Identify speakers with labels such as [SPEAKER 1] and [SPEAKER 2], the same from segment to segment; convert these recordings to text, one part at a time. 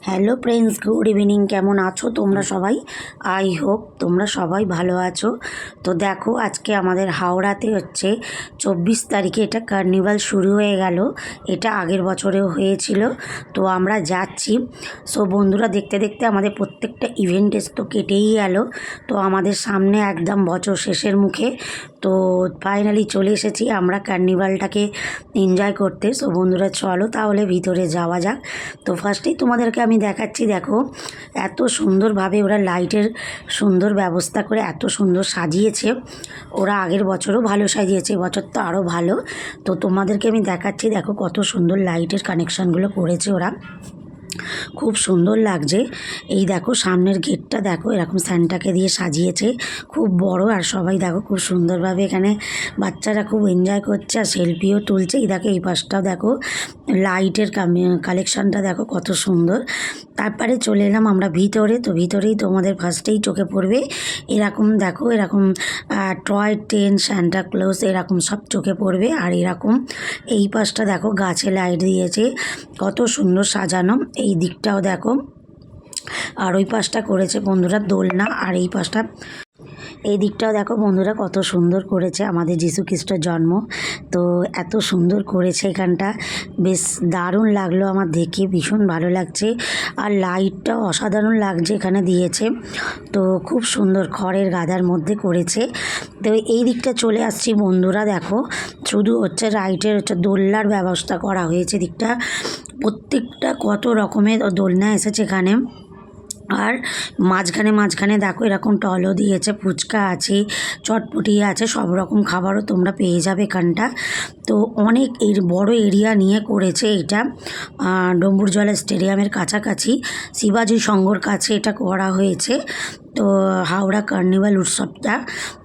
[SPEAKER 1] Hello friends, good evening. কেমন আছো তোমরা সবাই? আই হোপ তোমরা সবাই ভালো আছো। তো দেখো, আজকে আমাদের হাওড়াতে হচ্ছে 24 তারিখে এটা কার্নিভাল শুরু হয়ে গেল। এটা আগের বছরেও হয়েছিল। তো আমরা যাচ্ছি। সো বন্ধুরা, দেখতে দেখতে আমাদের প্রত্যেকটা ইভেন্টেস তো কেটেই গেল। তো আমাদের সামনে একদম বছর শেষের মুখে। তো ফাইনালি চলে এসেছি আমরা কার্নিভালটাকে এনজয় করতে। সো বন্ধুরা, চলো তাহলে ভিতরে যাওয়া যাক। তো ফার্স্টেই তোমাদেরকে আমি দেখাচ্ছি, দেখো এত সুন্দরভাবে ওরা লাইটের সুন্দর ব্যবস্থা করে এত সুন্দর সাজিয়েছে। ওরা আগের বছরও ভালো সাজিয়েছে, এবছর তো আরও ভালো। তো তোমাদেরকে আমি দেখাচ্ছি, দেখো কত সুন্দর লাইটের কানেকশানগুলো করেছে ওরা, খুব সুন্দর লাগছে। এই দেখো সামনের গেটটা দেখো, এরকম স্যান্টাকে দিয়ে সাজিয়েছে, খুব বড়। আর সবাই দেখো খুব সুন্দরভাবে এখানে বাচ্চারা খুব এনজয় করছে আর সেলফিও তুলছে। এই দেখো এই পাশটাও দেখো লাইটের কালেকশানটা দেখো কত সুন্দর। তারপরে চলে এলাম আমরা ভিতরে। তো ভিতরেই তোমাদের ফার্স্টেই চোখে পড়বে এরকম, দেখো এরকম টয় ট্রেন, সান্টা ক্লজ এরকম সব চোখে পড়বে। আর এরকম এই পাশটা দেখো গাছে লাইট দিয়েছে, কত সুন্দর সাজানো। এই দিকটাও দেখো, আর ওই পাশটা করেছে বন্ধুরা দোলনা। আর এই পাশটা, এই দিকটাও দেখো বন্ধুরা কত সুন্দর করেছে আমাদের যীশু খ্রিস্টের জন্ম। তো এত সুন্দর করেছে এখানটা, বেশ দারুণ লাগলো আমার দেখে, ভীষণ ভালো লাগছে। আর লাইটটাও অসাধারণ লাগছে এখানে দিয়েছে। তো খুব সুন্দর খড়ের গাদার মধ্যে করেছে। তো এই দিকটা চলে আসছি বন্ধুরা, দেখো শুধু হচ্ছে রাইটের হচ্ছে দোলনার ব্যবস্থা করা হয়েছে দিকটা, প্রত্যেকটা কত রকমের দোলনা এসেছে এখানে। আর মাঝখানে মাঝখানে দেখো এরকম টলও দিয়েছে, ফুচকা আছে, চটপটি আছে, সব রকম খাবারও তোমরা পেয়ে যাবে এখানটা। তো অনেক বড় এরিয়া নিয়ে করেছে এটা, ডম্বুরজলা স্টেডিয়ামের কাছাকাছি, শিবাজি সংঘর কাছে এটা করা হয়েছে। তো হাওড়া কার্নিভাল উৎসবটা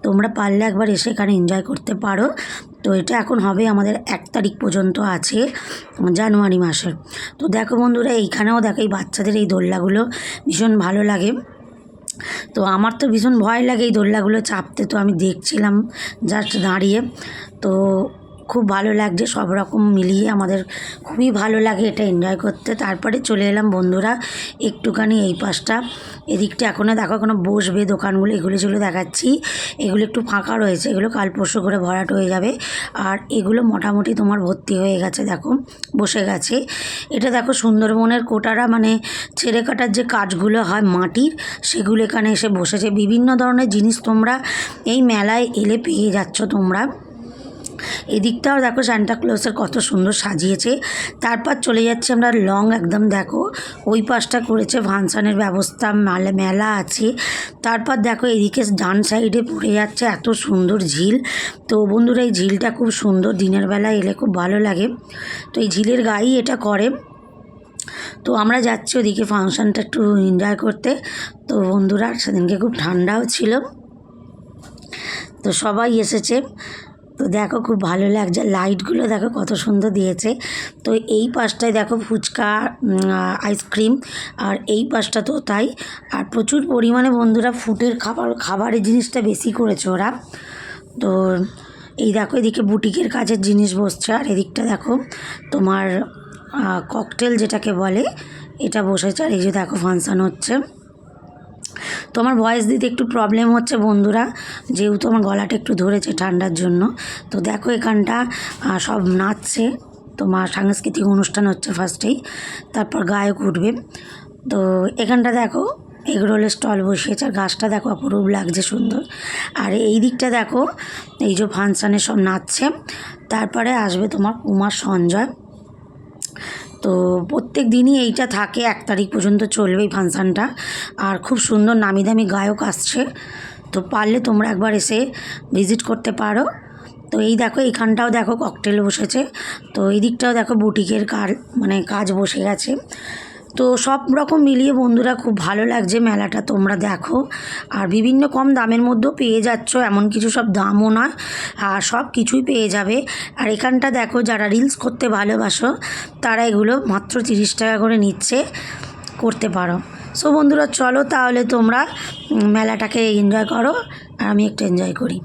[SPEAKER 1] তোমরা পারলে একবার এসে এখানে এনজয় করতে পারো। তো এটা এখন হবে আমাদের 1 তারিখ পর্যন্ত আছে, জানুয়ারি মাসের। তো দেখো বন্ধুরা, এইখানেও দেখো এই বাচ্চাদের এই দোলনাগুলো ভীষণ ভালো লাগে। তো আমার তো ভীষণ ভয় লাগে এই দোলনাগুলো চাপতে, তো আমি দেখছিলাম জাস্ট দাঁড়িয়ে। তো খুব ভালো লাগছে, সব রকম মিলিয়ে আমাদের খুবই ভালো লাগে এটা এনজয় করতে। তারপরে চলে এলাম বন্ধুরা একটুখানি এই পাশটা, এদিকটা এখনও দেখো এখনও বসবে দোকানগুলো, এগুলো যেগুলো দেখাচ্ছি এগুলো একটু ফাঁকা রয়েছে, এগুলো কাল পরশু করে ভরাট হয়ে যাবে। আর এগুলো মোটামুটি তোমার ভর্তি হয়ে গেছে, দেখো বসে গেছে। এটা দেখো সুন্দরবনের কোটারা, মানে ছেড়ে কাটার যে কাজগুলো হয় মাটির, সেগুলো এখানে এসে বসেছে। বিভিন্ন ধরনের জিনিস তোমরা এই মেলায় এলে পেয়ে যাচ্ছ তোমরা। এদিকটাও দেখো সান্টা ক্লজের কত সুন্দর সাজিয়েছে। তারপর চলে যাচ্ছে আমরা লং, একদম দেখো ওই পাশটা করেছে ফাংশানের ব্যবস্থা, মেলা আছে। তারপর দেখো এদিকে ডান সাইডে পড়ে যাচ্ছে এত সুন্দর ঝিল। তো বন্ধুরা এই ঝিলটা খুব সুন্দর, দিনের বেলা এলে খুব ভালো লাগে। তো এই ঝিলের গায়েই এটা করে। তো আমরা যাচ্ছি ওদিকে ফাংশানটা একটু এনজয় করতে। তো বন্ধুরা সেদিনকে খুব ঠান্ডাও ছিল, তো সবাই এসেছে। তো দেখো খুব ভালো লাগছে, লাইটগুলো দেখো কত সুন্দর দিয়েছে। তো এই পাশটায় দেখো ফুচকা, আইসক্রিম, আর এই পাশটা তো তাই। আর প্রচুর পরিমাণে বন্ধুরা ফুডের খাবারের জিনিসটা বেশি করেছে ওরা। তো এই দেখো এদিকে বুটিকের কাজের জিনিস বসছে, আর এদিকটা দেখো তোমার ককটেল যেটাকে বলে এটা বসেছে। আর এই যে দেখো ফাংশান হচ্ছে। তো আমার ভয়েস দিতে একটু প্রবলেম হচ্ছে বন্ধুরা, যেহেতু আমার গলাটা একটু ধরেছে ঠান্ডার জন্য। তো দেখো এখানটা সব নাচছে, তোমার সাংস্কৃতিক অনুষ্ঠান হচ্ছে ফার্স্টেই, তারপর গায়ক উঠবে। তো এখানটা দেখো এগরোলের স্টল বসিয়েছে, আর গাছটা দেখো অপরূপ লাগছে সুন্দর। আর এই দিকটা দেখো এই যে ফাংশানে সব নাচছে। তারপরে আসবে তোমার কুমার সঞ্জয়। তো প্রত্যেক দিনই এইটা থাকে, 1 তারিখ পর্যন্ত চলবে এই ফাংশানটা। আর খুব সুন্দর নামি দামি গায়ক আসছে, তো পারলে তোমরা একবার এসে ভিজিট করতে পারো। তো এই দেখো এইখানটাও দেখো ককটেল বসেছে। তো এই দিকটাও দেখো বুটিকের কাজ বসে গেছে। তো সব রকম মিলিয়ে বন্ধুরা খুব ভালো লাগছে মেলাটা, তোমরা দেখো। আর বিভিন্ন কম দামের মধ্যেও পেয়ে যাচ্ছ, এমন কিছু সব দামও নয়, আর সব কিছুই পেয়ে যাবে। আর এখানটা দেখো যারা রিলস করতে ভালোবাসো তারা এগুলো মাত্র 30 টাকা করে নিচ্ছে, করতে পারো। সো বন্ধুরা চলো তাহলে তোমরা মেলাটাকে এনজয় করো, আর আমি একটু এনজয় করি।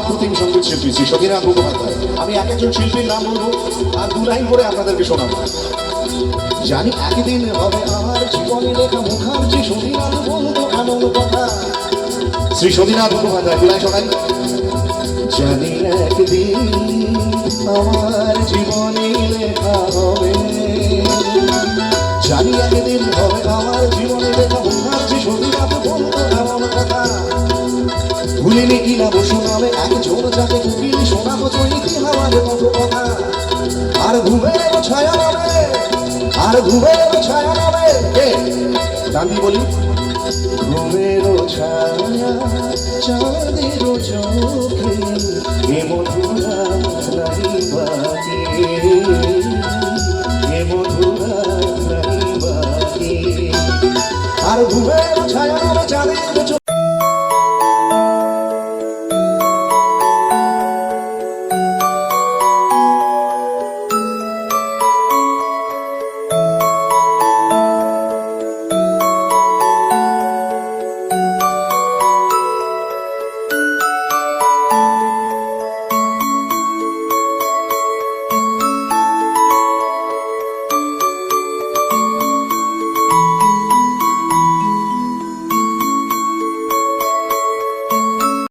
[SPEAKER 2] অপ্রতিম সঙ্গীত শিল্পী শ্রী সতীনাথ মুখোপাধ্যায়। আমি এক একজন শিল্পীর নাম বলবো আর দু লাইন করে আপনাদেরকে শোনাবো। জানি একদিন হবে আমার জীবনে লেখা মুখার্জি সতীনাথ বলতো এমন কথা। শ্রী সতীনাথ মুখোপাধ্যায়, দু লাইন শোনাই। জানি একদিন আমার জীবনে লেখা হবে, জানি একদিন হবে আমার জীবনে লেখা মুখার্জি সতীনাথ বলতো এমন কথা। ভুলিনি কিনা বসু নামে একজন যাকে কুকিল শোনাবো চৈতি হাওয়ার মতো কথা। আর ঘুমের ছায়া নামে, আর ঘুমের ছায়া নামে কে গান্ধী বলি, ঘুমের ছায়া চাঁদের চোখে এ মধুরা নাই বাকি।